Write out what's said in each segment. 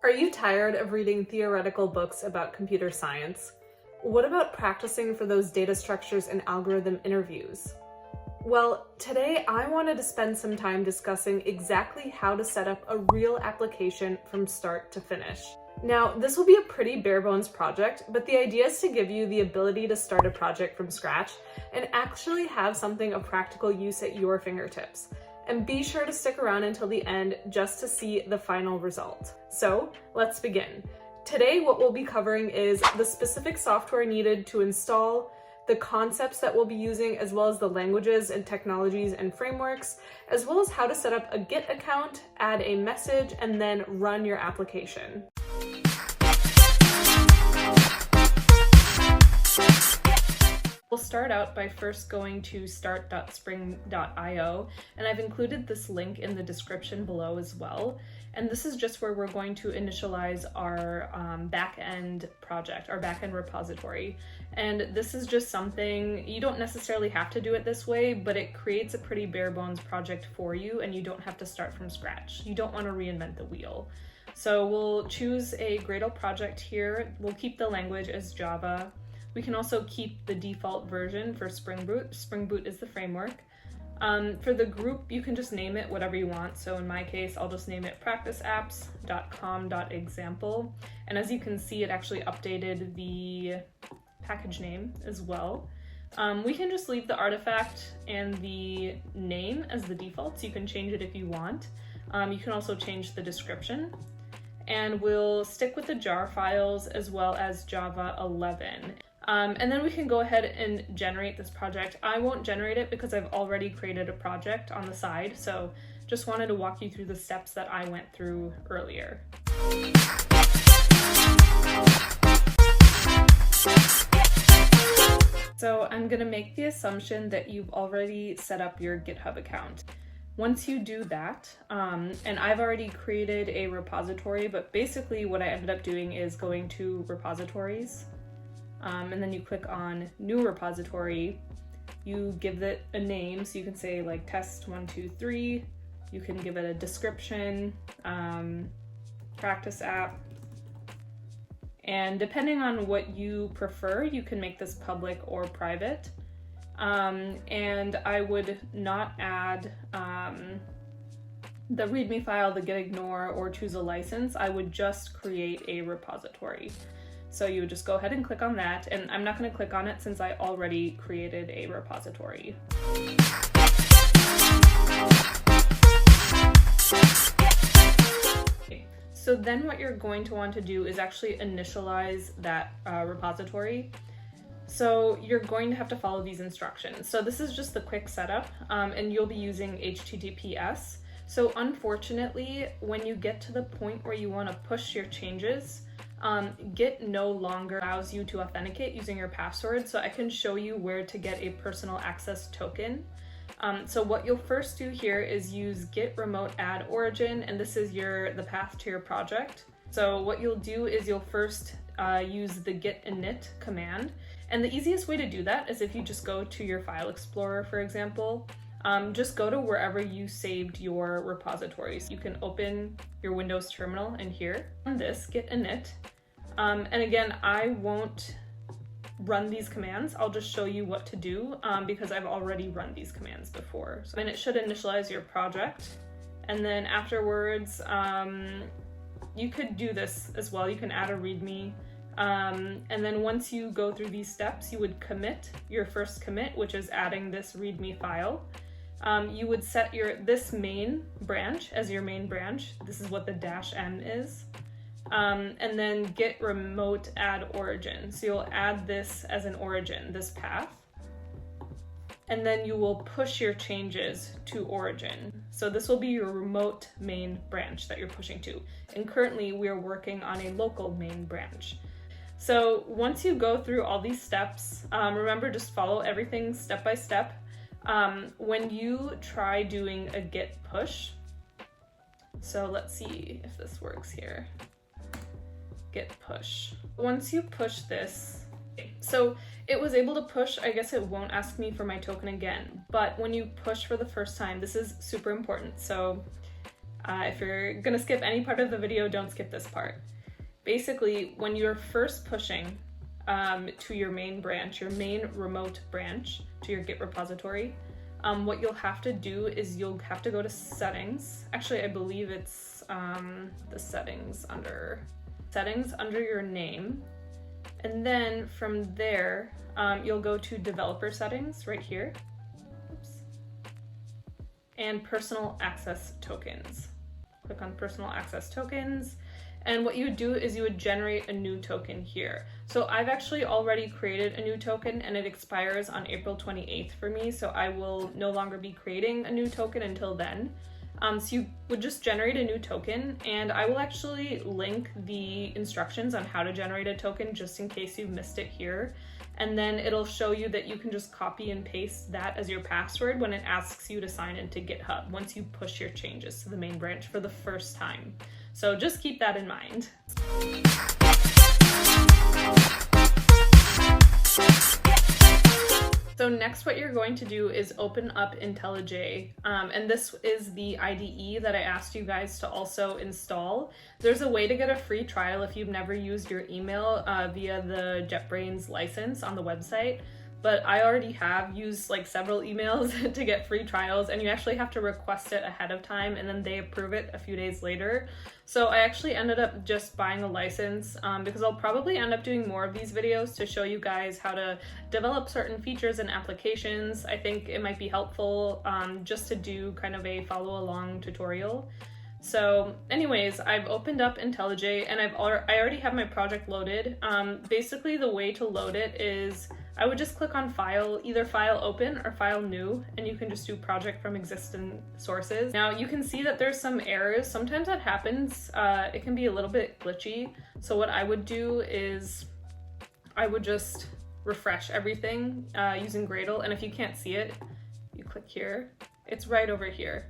Are you tired of reading theoretical books about computer science? What about practicing for those data structures and algorithm interviews? Well, today I wanted to spend some time discussing exactly how to set up a real application from start to finish. Now, this will be a pretty bare bones project, but the idea is to give you the ability to start a project from scratch and actually have something of practical use at your fingertips. And be sure to stick around until the end just to see the final result. So let's begin. Today, what we'll be covering is the specific software needed to install, the concepts that we'll be using, as well as the languages and technologies and frameworks, as well as how to set up a Git account, add a message, and then run your application. We'll start out by first going to start.spring.io, and I've included this link in the description below as well. And this is just where we're going to initialize our backend project, our backend repository. And this is just something, you don't necessarily have to do it this way, but it creates a pretty bare bones project for you, and you don't have to start from scratch. You don't want to reinvent the wheel. So we'll choose a Gradle project here. We'll keep the language as Java. We can also keep the default version for SpringBoot. SpringBoot is the framework. For the group, you can just name it whatever you want. So in my case, I'll just name it practiceapps.com.example. And as you can see, it actually updated the package name as well. We can just leave the artifact and the name as the default, so you can change it if you want. You can also change the description. And we'll stick with the jar files as well as Java 11. And then we can go ahead and generate this project. I won't generate it because I've already created a project on the side, so just wanted to walk you through the steps that I went through earlier. So I'm gonna make the assumption that you've already set up your GitHub account. Once you do that, and I've already created a repository, but basically what I ended up doing is going to repositories, and then you click on new repository. You give it a name, so you can say like test123. You can give it a description, practice app, and depending on what you prefer, you can make this public or private. And I would not add the README file, the git ignore, or choose a license. I would just create a repository. So you would just go ahead and click on that, and I'm not going to click on it since I already created a repository. So then what you're going to want to do is actually initialize that repository. So you're going to have to follow these instructions. So this is just the quick setup, and you'll be using HTTPS. So unfortunately, when you get to the point where you want to push your changes, Git no longer allows you to authenticate using your password. So I can show you where to get a personal access token. So what you'll first do here is use git remote add origin, and this is the path to your project. So what you'll do is you'll first use the git init command. And the easiest way to do that is if you just go to your file explorer, for example, just go to wherever you saved your repositories. You can open your Windows terminal and here on this git init. And again, I won't run these commands. I'll just show you what to do because I've already run these commands before. So then it should initialize your project. And then afterwards, you could do this as well. You can add a README. And then once you go through these steps, you would commit your first commit, which is adding this README file. You would set this main branch as your main branch. This is what the -m is. And then git remote add origin. So you'll add this as an origin, this path. And then you will push your changes to origin. So this will be your remote main branch that you're pushing to. And currently we are working on a local main branch. So once you go through all these steps, remember, just follow everything step by step. When you try doing a git push, so let's see if this works here. Git push. Once you push this, so it was able to push, I guess it won't ask me for my token again, but when you push for the first time, this is super important. So If you're gonna skip any part of the video, don't skip this part. Basically, when you're first pushing to your main branch, your main remote branch, to your Git repository, what you'll have to do is you'll have to go to settings. Actually, I believe it's the settings under your name. And then from there, you'll go to developer settings right here. Oops. And personal access tokens. Click on personal access tokens. And what you would do is you would generate a new token here. So I've actually already created a new token and it expires on April 28th for me. So I will no longer be creating a new token until then. So you would just generate a new token, and I will actually link the instructions on how to generate a token just in case you missed it here. And then it'll show you that you can just copy and paste that as your password when it asks you to sign into GitHub once you push your changes to the main branch for the first time. So just keep that in mind. So next what you're going to do is open up IntelliJ, and this is the IDE that I asked you guys to also install. There's a way to get a free trial if you've never used your email via the JetBrains license on the website, but I already have used like several emails to get free trials, and you actually have to request it ahead of time and then they approve it a few days later. So I actually ended up just buying a license because I'll probably end up doing more of these videos to show you guys how to develop certain features and applications. I think it might be helpful just to do kind of a follow along tutorial. So anyways, I've opened up IntelliJ and I already have my project loaded. Basically the way to load it is I would just click on file, either file open or file new, and you can just do project from existing sources. Now you can see that there's some errors. Sometimes that happens. It can be a little bit glitchy. So what I would do is I would just refresh everything using Gradle. And if you can't see it, you click here. It's right over here.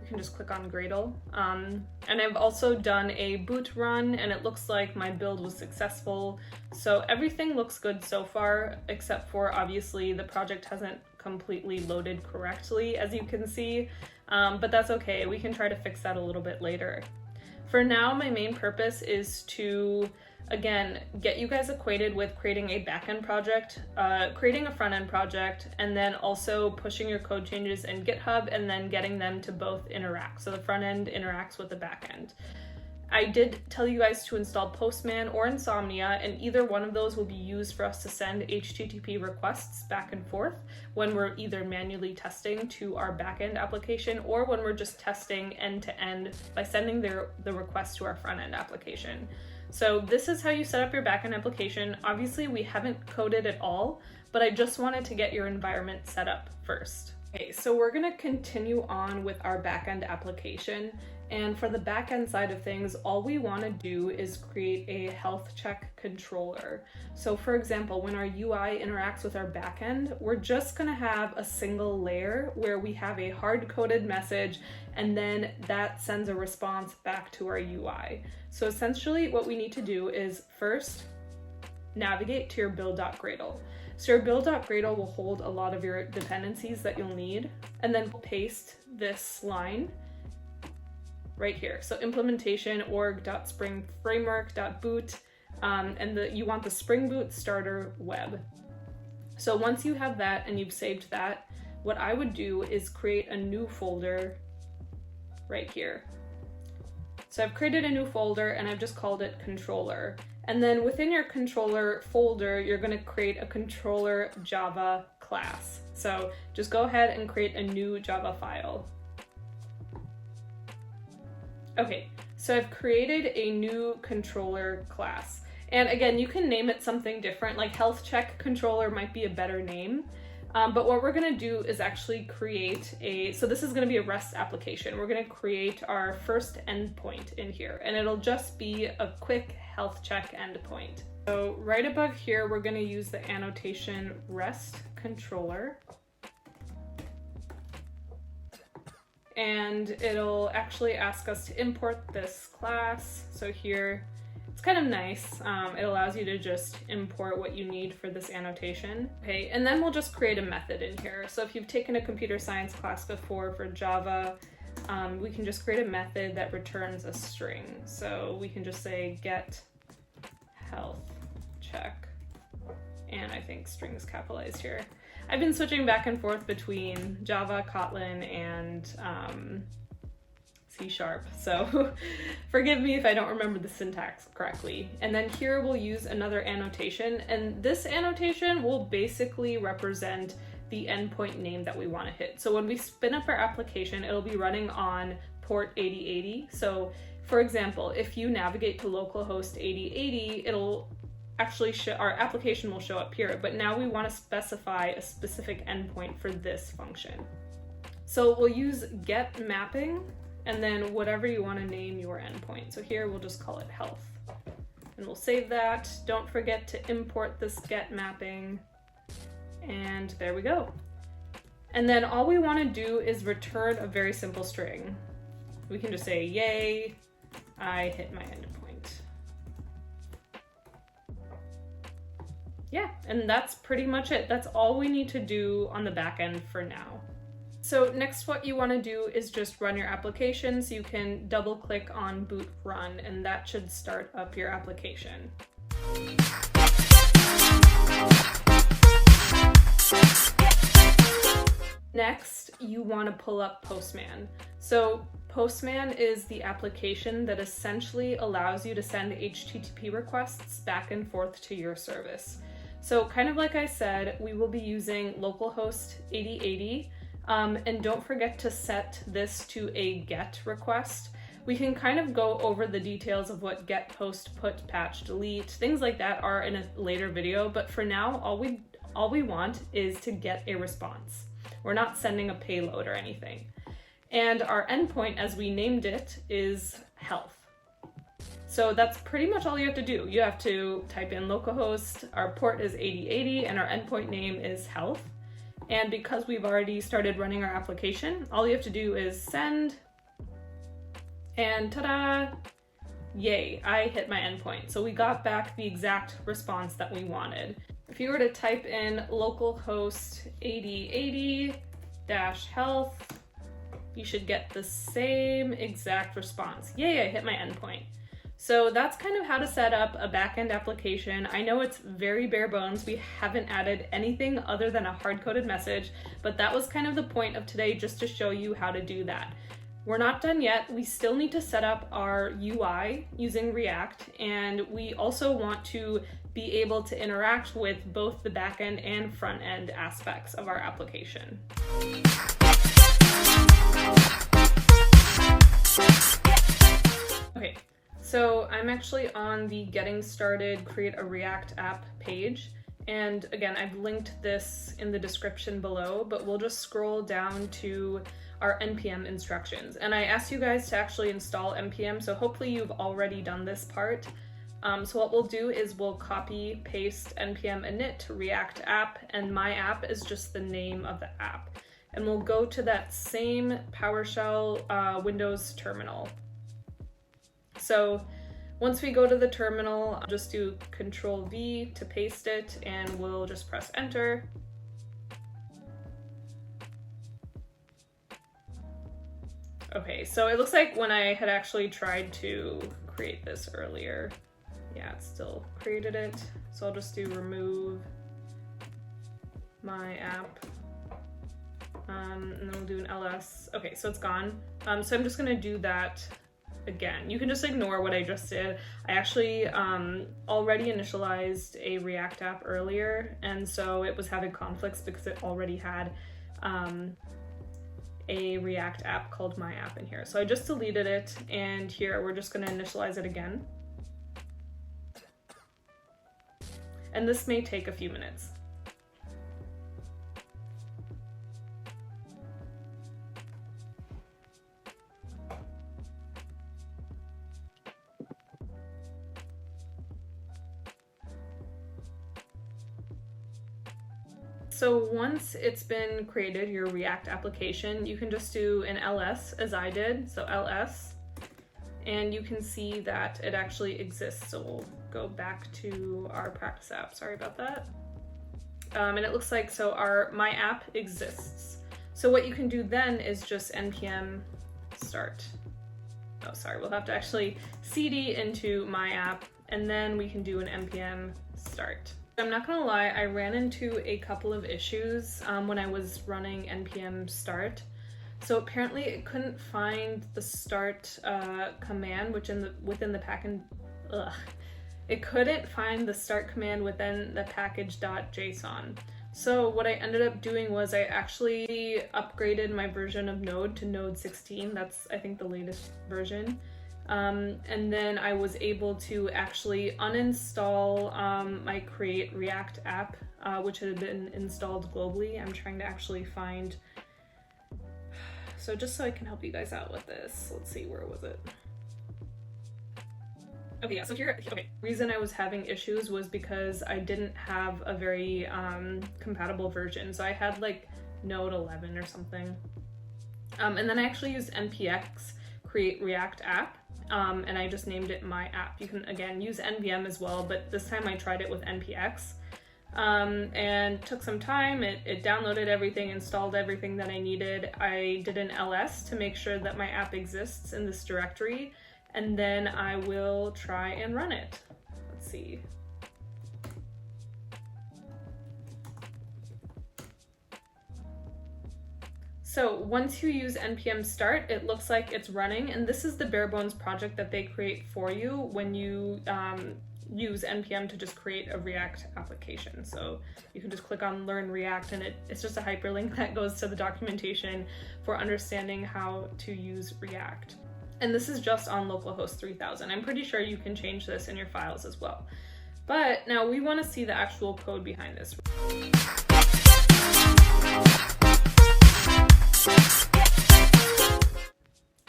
You can just click on Gradle. And I've also done a boot run and it looks like my build was successful. So everything looks good so far, except for obviously the project hasn't completely loaded correctly, as you can see, but that's okay. We can try to fix that a little bit later. For now, my main purpose is to, again, get you guys acquainted with creating a backend project, creating a front-end project, and then also pushing your code changes in GitHub and then getting them to both interact. So the front end interacts with the back end. I did tell you guys to install Postman or Insomnia, and either one of those will be used for us to send HTTP requests back and forth when we're either manually testing to our backend application or when we're just testing end-to-end by sending the request to our front-end application. So this is how you set up your backend application. Obviously, we haven't coded at all, but I just wanted to get your environment set up first. Okay, so we're gonna continue on with our backend application. And for the backend side of things, all we wanna do is create a health check controller. So for example, when our UI interacts with our backend, we're just gonna have a single layer where we have a hard-coded message and then that sends a response back to our UI. So essentially what we need to do is first navigate to your build.gradle. So your build.gradle will hold a lot of your dependencies that you'll need, and then paste this line right here. So implementation org.springframework.boot, and you want the SpringBoot starter web. So once you have that and you've saved that, what I would do is create a new folder right here. So I've created a new folder and I've just called it controller. And then within your controller folder, you're going to create a controller Java class. So just go ahead and create a new Java file. Okay, so I've created a new controller class. And again, you can name it something different, like health check controller might be a better name. But what we're gonna do is actually create so this is gonna be a REST application. We're gonna create our first endpoint in here, and it'll just be a quick health check endpoint. So right above here, we're gonna use the annotation REST controller. And it'll actually ask us to import this class. So here, it's kind of nice. It allows you to just import what you need for this annotation. Okay, and then we'll just create a method in here. So if you've taken a computer science class before for Java, we can just create a method that returns a string. So we can just say get health check, and I think string is capitalized here. I've been switching back and forth between Java, Kotlin, and C#, so forgive me if I don't remember the syntax correctly. And then here we'll use another annotation, and this annotation will basically represent the endpoint name that we want to hit. So when we spin up our application, it'll be running on port 8080. So for example, if you navigate to localhost 8080, it'll actually our application will show up here, but now we want to specify a specific endpoint for this function. So we'll use get mapping and then whatever you want to name your endpoint. So here we'll just call it health, and we'll save that. Don't forget to import this get mapping, and there we go. And then all we want to do is return a very simple string. We can just say, yay, I hit my endpoint. Yeah, and that's pretty much it. That's all we need to do on the back end for now. So next, what you want to do is just run your application. So you can double click on boot run, and that should start up your application. Next, you want to pull up Postman. So Postman is the application that essentially allows you to send HTTP requests back and forth to your service. So kind of like I said, we will be using localhost 8080, and don't forget to set this to a GET request. We can kind of go over the details of what get, post, put, patch, delete, things like that are in a later video, but for now, all we want is to get a response. We're not sending a payload or anything. And our endpoint, as we named it, is health. So that's pretty much all you have to do. You have to type in localhost, our port is 8080, and our endpoint name is health. And because we've already started running our application, all you have to do is send, and ta-da, yay, I hit my endpoint. So we got back the exact response that we wanted. If you were to type in localhost 8080-health, you should get the same exact response. Yay, I hit my endpoint. So that's kind of how to set up a backend application. I know it's very bare bones. We haven't added anything other than a hard-coded message, but that was kind of the point of today, just to show you how to do that. We're not done yet. We still need to set up our UI using React, and we also want to be able to interact with both the backend and front-end aspects of our application. Okay. So I'm actually on the Getting Started Create a React App page. And again, I've linked this in the description below, but we'll just scroll down to our NPM instructions. And I asked you guys to actually install NPM, so hopefully you've already done this part. So what we'll do is we'll copy paste NPM init React app, and my app is just the name of the app. And we'll go to that same PowerShell Windows terminal. So once we go to the terminal, I'll just do Control V to paste it, and we'll just press enter. Okay, so it looks like when I had actually tried to create this earlier, yeah, it still created it. So I'll just do remove my app, and then we'll do an ls. Okay, so it's gone. So I'm just gonna do that again. You can just ignore what I just did. I actually already initialized a React app earlier, and so it was having conflicts because it already had a React app called my app in here. So I just deleted it, and here we're just going to initialize it again. And this may take a few minutes. So once it's been created, your React application, you can just do an ls as I did, so ls, and you can see that it actually exists. So we'll go back to our practice app, sorry about that. And it looks like, so my app exists. So what you can do then is just npm start. Oh, sorry, we'll have to actually cd into my app, and then we can do an npm start. I'm not gonna lie, I ran into a couple of issues when I was running npm start. So apparently it couldn't find the start command within the package. It couldn't find the start command within the package.json. So what I ended up doing was I actually upgraded my version of Node to Node 16. That's, I think, the latest version. And then I was able to actually uninstall my Create React app, which had been installed globally. I'm trying to actually find... So just so I can help you guys out with this, let's see, where was it? Okay, yeah, so here, okay. The reason I was having issues was because I didn't have a very compatible version. So I had like Node 11 or something. And then I actually used npx create react app, and I just named it my app. You can, again, use npm as well, but this time I tried it with npx. And took some time. It downloaded everything, installed everything that I needed. I did an ls to make sure that my app exists in this directory, and then I will try and run it. Let's see. So once you use npm start, it looks like it's running, and this is the bare bones project that they create for you when you use npm to just create a React application. So you can just click on Learn React, and it's just a hyperlink that goes to the documentation for understanding how to use React. And this is just on localhost 3000. I'm pretty sure you can change this in your files as well. But now we want to see the actual code behind this.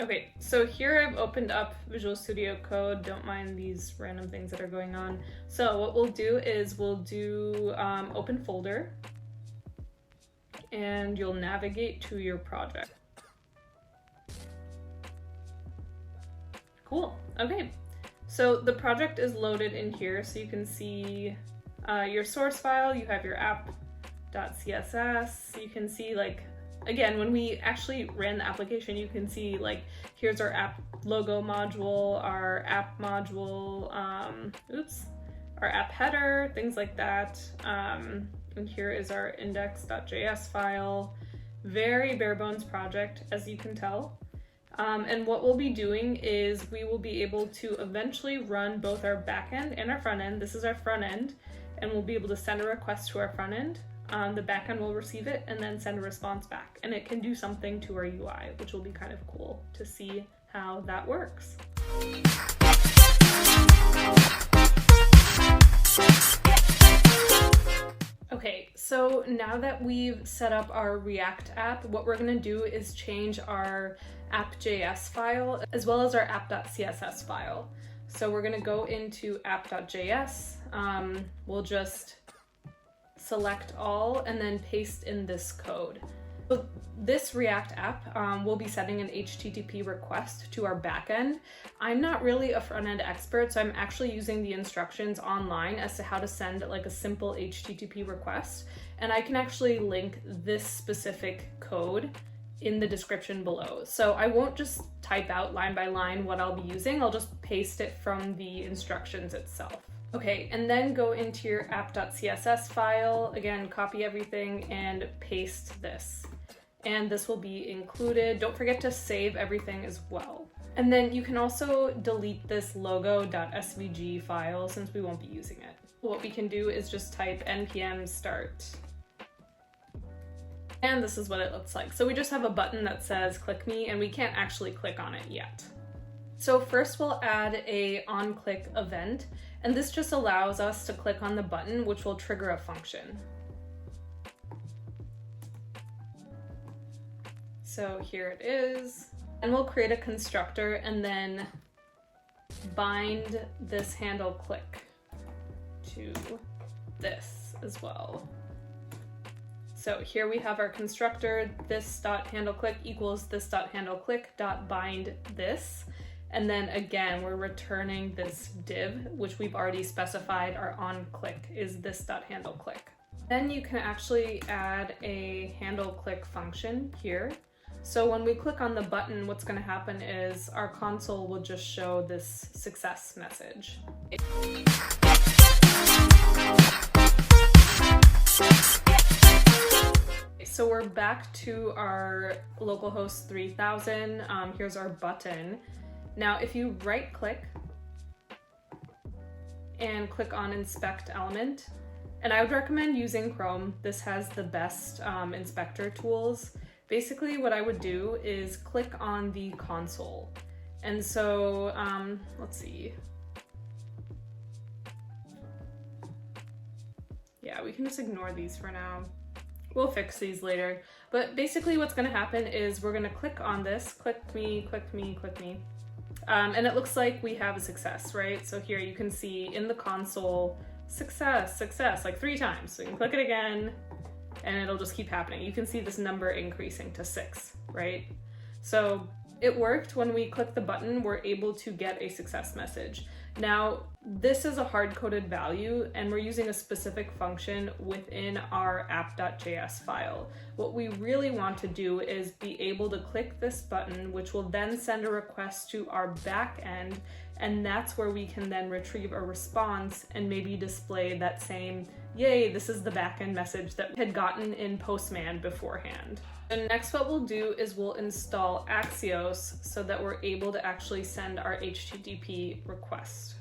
Okay, so here I've opened up Visual Studio Code. Don't mind these random things that are going on. So what we'll do is we'll do open folder, and you'll navigate to your project. Cool, okay. So the project is loaded in here, so you can see your source file, you have your app.css, you can see, like, again, when we actually ran the application, you can see, like, here's our app logo module, our app module, our app header, things like that. And here is our index.js file. Very bare bones project, as you can tell. And what we'll be doing is we will be able to eventually run both our backend and our front end. This is our front end, and we'll be able to send a request to our front end. The backend will receive it and then send a response back, and it can do something to our UI, which will be kind of cool to see how that works. Okay, so now that we've set up our React app, what we're going to do is change our app.js file as well as our app.css file. So we're going to go into app.js. We'll just select all and then paste in this code. So this React app will be sending an HTTP request to our backend. I'm not really a front-end expert, so I'm actually using the instructions online as to how to send like a simple HTTP request. And I can actually link this specific code in the description below. So I won't just type out line by line what I'll be using, I'll just paste it from the instructions itself. Okay, and then go into your app.css file, again, copy everything and paste this. And this will be included. Don't forget to save everything as well. And then you can also delete this logo.svg file since we won't be using it. What we can do is just type npm start. And this is what it looks like. So we just have a button that says click me, and we can't actually click on it yet. So first we'll add a onClick event, and this just allows us to click on the button, which will trigger a function. So here it is, and we'll create a constructor and then bind this handle click to this as well. So here we have our constructor, this.handleClick equals this.handleClick.bind this. And then again, we're returning this div, which we've already specified our onClick is this.handleClick. Then you can actually add a handleClick function here. So when we click on the button, what's going to happen is our console will just show this success message. So we're back to our localhost 3000. Here's our button. Now, if you right click and click on inspect element, and I would recommend using Chrome. This has the best inspector tools. Basically what I would do is click on the console. And so, let's see. Yeah, we can just ignore these for now. We'll fix these later. But basically what's gonna happen is we're gonna click on this, click me, click me, click me. And it looks like we have a success, right? So here you can see in the console, success, success, like 3 times. So you can click it again and it'll just keep happening. You can see this number increasing to 6, right? So it worked. When we click the button, we're able to get a success message. Now, this is a hard-coded value, and we're using a specific function within our app.js file. What we really want to do is be able to click this button, which will then send a request to our backend, and that's where we can then retrieve a response and maybe display that same, yay, this is the backend message that we had gotten in Postman beforehand. And next what we'll do is we'll install Axios so that we're able to actually send our HTTP request.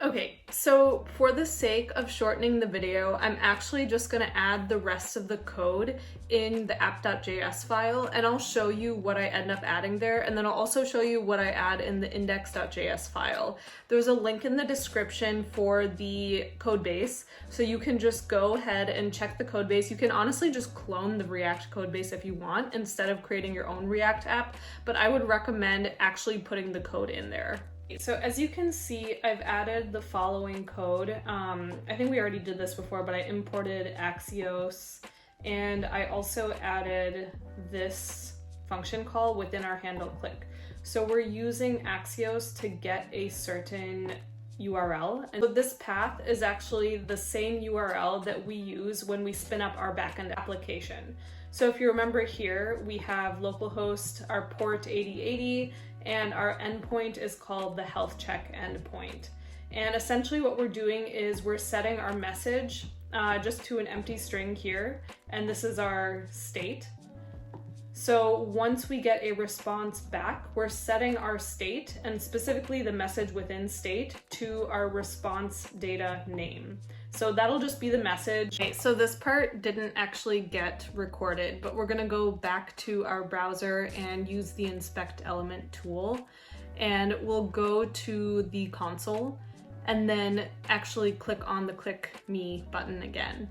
Okay, so for the sake of shortening the video, I'm actually just gonna add the rest of the code in the app.js file, and I'll show you what I end up adding there, and then I'll also show you what I add in the index.js file. There's a link in the description for the code base, so you can just go ahead and check the code base. You can honestly just clone the React code base if you want, instead of creating your own React app, but I would recommend actually putting the code in there. So as you can see, I've added the following code. I think we already did this before, but I imported Axios, and I also added this function call within our handle click. So we're using Axios to get a certain URL. And so this path is actually the same URL that we use when we spin up our backend application. So if you remember here, we have localhost, our port 8080, and our endpoint is called the health check endpoint. And essentially what we're doing is we're setting our message just to an empty string here, and this is our state. So once we get a response back, we're setting our state, and specifically the message within state, to our response data name. So that'll just be the message. Okay, so this part didn't actually get recorded, but we're gonna go back to our browser and use the inspect element tool, and we'll go to the console and then actually click on the click me button again.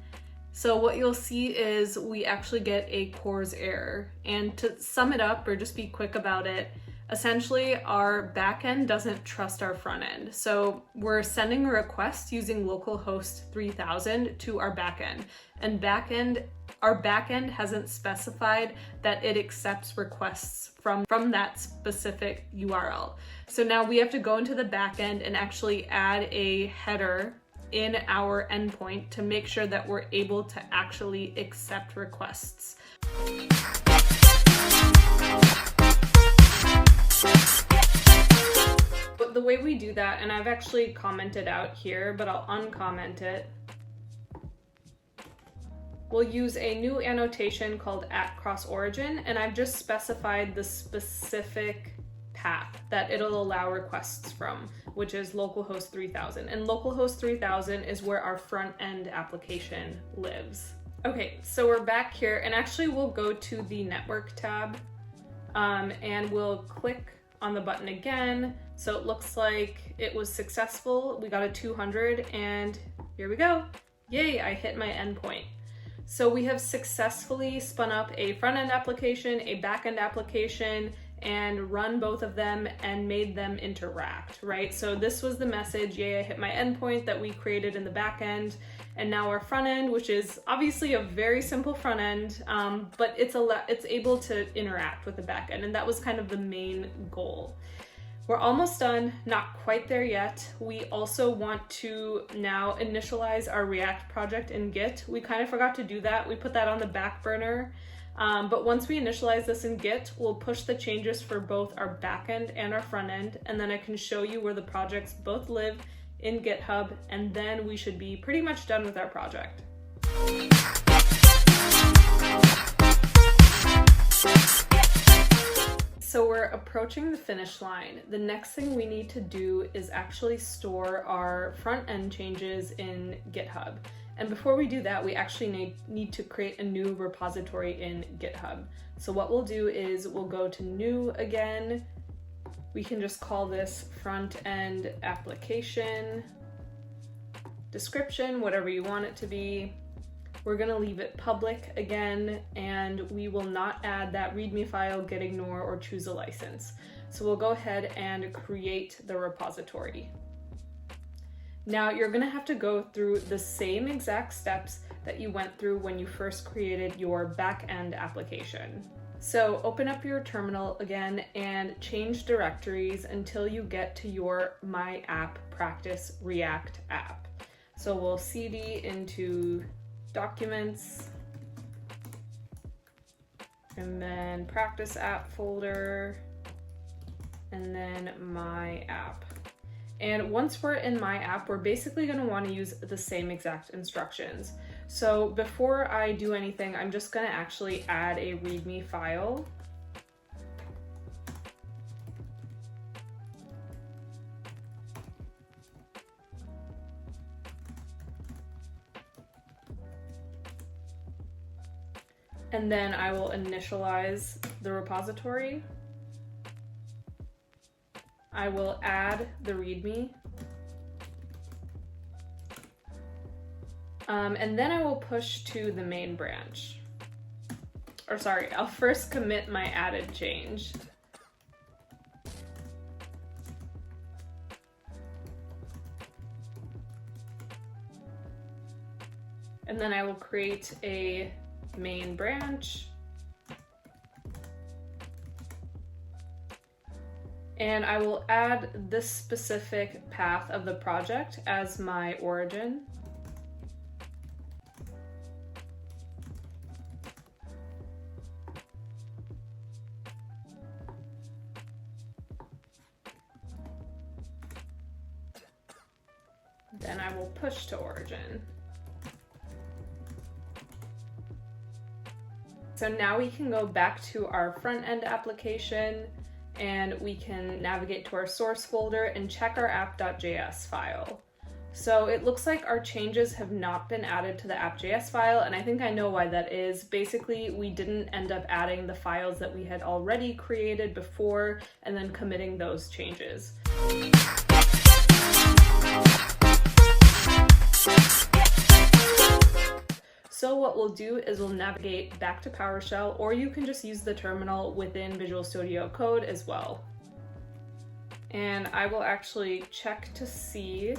So what you'll see is we actually get a CORS error. And to sum it up, or just be quick about it, essentially our backend doesn't trust our front end. So we're sending a request using localhost 3000 to our backend, and our backend hasn't specified that it accepts requests from that specific URL. So now we have to go into the backend and actually add a header in our endpoint to make sure that we're able to actually accept requests. But the way we do that, and I've actually commented out here, but I'll uncomment it, we'll use a new annotation called @cross-origin, and I've just specified the specific path that it'll allow requests from, which is localhost 3000. And localhost 3000 is where our front-end application lives. Okay, so we're back here, and actually we'll go to the network tab, and we'll click on the button again. So it looks like it was successful. We got a 200, and here we go. Yay, I hit my endpoint. So we have successfully spun up a front-end application, a back-end application, and run both of them and made them interact, right? So this was the message, yay, I hit my endpoint, that we created in the back end. And now our front end, which is obviously a very simple front end, but it's able to interact with the back end. And that was kind of the main goal. We're almost done, not quite there yet. We also want to now initialize our React project in Git. We kind of forgot to do that. We put that on the back burner. But once we initialize this in Git, we'll push the changes for both our backend and our front end, and then I can show you where the projects both live in GitHub, and then we should be pretty much done with our project. So we're approaching the finish line. The next thing we need to do is actually store our front end changes in GitHub. And before we do that, we actually need to create a new repository in GitHub. So what we'll do is we'll go to new again. We can just call this front end application, description, whatever you want it to be. We're gonna leave it public again, and we will not add that README file, git ignore, or choose a license. So we'll go ahead and create the repository. Now you're gonna have to go through the same exact steps that you went through when you first created your back-end application. So open up your terminal again and change directories until you get to your My App Practice React app. So we'll cd into Documents, and then Practice App folder, and then My App. And once we're in My App, we're basically going to want to use the same exact instructions. So before I do anything, I'm just going to actually add a README file. And then I will initialize the repository. I will add the README. And then I will push to the main branch. Or sorry, I'll first commit my added change. And then I will create a main branch. And I will add this specific path of the project as my origin. Then I will push to origin. So now we can go back to our front end application, and we can navigate to our source folder and check our app.js file. So it looks like our changes have not been added to the app.js file, and I think I know why that is. Basically, we didn't end up adding the files that we had already created before and then committing those changes. So what we'll do is we'll navigate back to PowerShell, or you can just use the terminal within Visual Studio Code as well. And I will actually check to see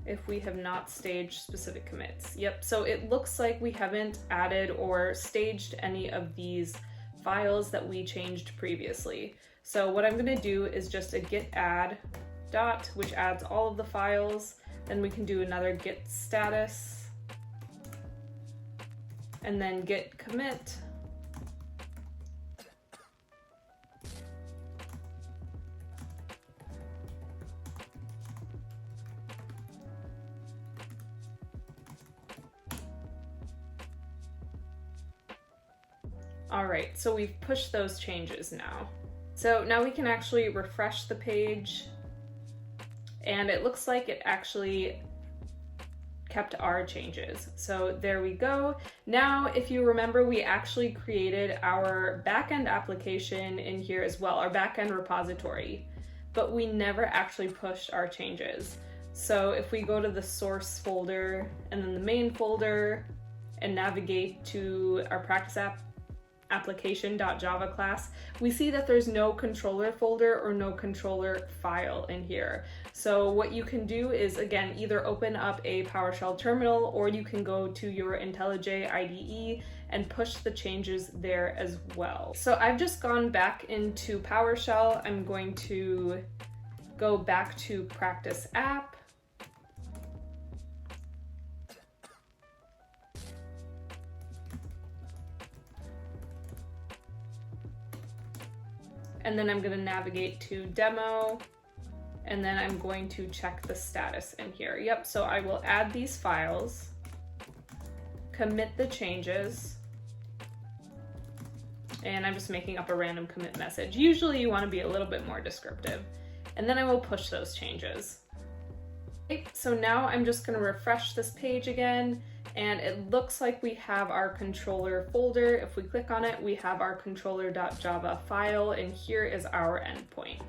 if we have not staged specific commits. Yep, so it looks like we haven't added or staged any of these files that we changed previously. So what I'm gonna do is just a git add dot, which adds all of the files. Then we can do another git status, and then git commit. All right, so we've pushed those changes now. So now we can actually refresh the page, and it looks like it actually kept our changes. So there we go. Now, if you remember, we actually created our backend application in here as well, our backend repository, but we never actually pushed our changes. So if we go to the source folder and then the main folder and navigate to our practice application.java class, we see that there's no controller folder or no controller file in here. So what you can do is, again, either open up a PowerShell terminal, or you can go to your IntelliJ IDE and push the changes there as well. So I've just gone back into PowerShell. I'm going to go back to Practice App. and then I'm going to navigate to demo, and then I'm going to check the status in here. Yep, so I will add these files, commit the changes, and I'm just making up a random commit message. Usually you want to be a little bit more descriptive. And then I will push those changes. Okay, so now I'm just going to refresh this page again, and it looks like we have our controller folder. If we click on it, we have our controller.java file, and here is our endpoint.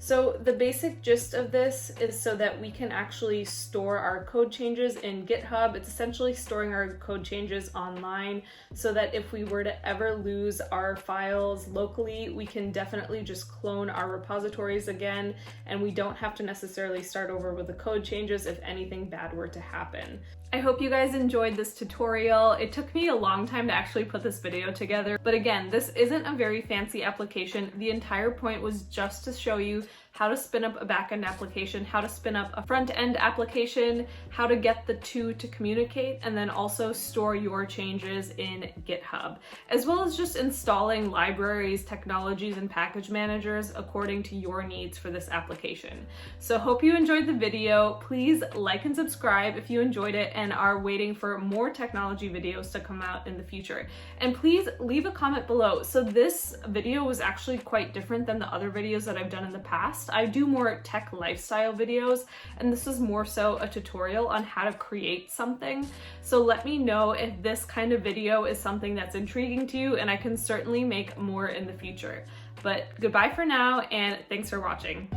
So the basic gist of this is so that we can actually store our code changes in GitHub. It's essentially storing our code changes online so that if we were to ever lose our files locally, we can definitely just clone our repositories again, and we don't have to necessarily start over with the code changes if anything bad were to happen. I hope you guys enjoyed this tutorial. It took me a long time to actually put this video together, but again, this isn't a very fancy application. The entire point was just to show you how to spin up a backend application, how to spin up a front-end application, how to get the two to communicate, and then also store your changes in GitHub, as well as just installing libraries, technologies, and package managers according to your needs for this application. So hope you enjoyed the video. Please like and subscribe if you enjoyed it and are waiting for more technology videos to come out in the future. And please leave a comment below. So this video was actually quite different than the other videos that I've done in the past. I do more tech lifestyle videos, and this is more so a tutorial on how to create something. So let me know if this kind of video is something that's intriguing to you, and I can certainly make more in the future. But goodbye for now, and thanks for watching.